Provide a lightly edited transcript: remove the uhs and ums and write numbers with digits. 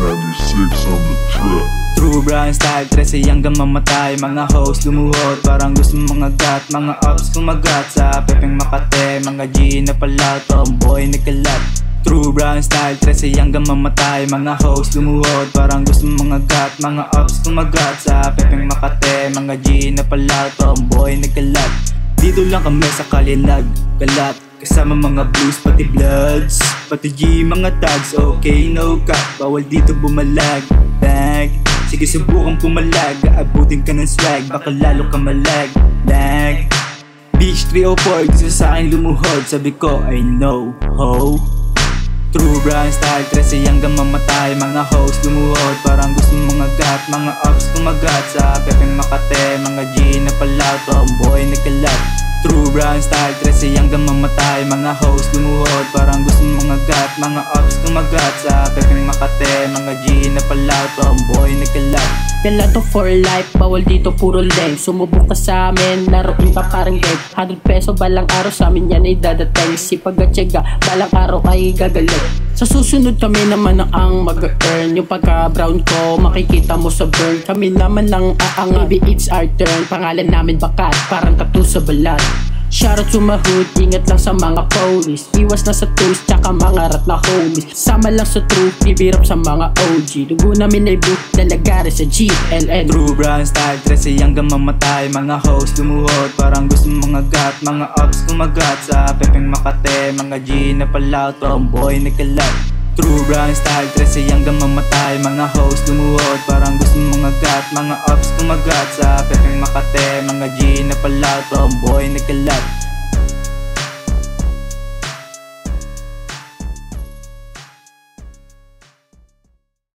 96 on the track. True Brian style, 13 hanggang mamatay. Mga host lumuhod, parang gusto mga gat. Mga ups kumagat sa Pepeng Makate. Mga G na pala, tomboy nagkalat. True Brian style, 13 hanggang mamatay. Mga host lumuhod, parang gusto mga gat. Mga ups kumagat sa Pepeng Makate. Mga G na pala, tomboy nagkalat. Dito lang kami sa Kalinag, kalat. Kasama mga blues, pati bloods, pati G, mga tags. Okay, no cap, bawal dito bumalag. Bag, sige subukan pumalag. Aabutin ka ng swag, baka lalo ka malag. Lag, Beach 304, gusto sa akin lumuhod. Sabi ko, I know, ho. True Brian style, 13 hanggang mamatay. Mga host lumuhod, parang gusto mga gat. Mga ups kumagat sa Pepeng Makate. Mga G na pala, tomboy nagkalat. True Brian style, 13 hanggang mamatay. Mga host lumuhod, parang gusto mga gat. Mga ups kumagat sa Pepeng Makate. Mga G na pala, tomboy nagkalat. Pelato for life, bawal dito puro leng. Sumubok ka sa amin, laruin ka parang game. 100 peso balang araw sa amin yan ay dadating. Sipag at tiyaga, balang araw ay gagaling. Sa susunod kami naman ang mag-earn. Yung pagka-brown ko, makikita mo sa burn. Kami naman lang aangat, baby it's our turn. Pangalan namin Bakat, parang tattoo sa balat. Shoutout to my hood, ingat lang sa mga police. Iwas na sa tools, tsaka mga rat na homies. Sama lang sa true, bibirap sa mga OG. Dugo namin ay blue, dalagari sa GLN. True Brian style, 13 hanggang mamatay. Mga host lumuhod, parang gusto mga gat. Mga ups kumagat sa Pepeng Makate. Mga G na pala, tomboy nagkalat. True Brian style, 13 hanggang mamatay. Mga host lumuhod, parang gusto mga gat. Mga ups kumagat sa Pepeng Makate. Mga G na pala, tomboy nagkalat.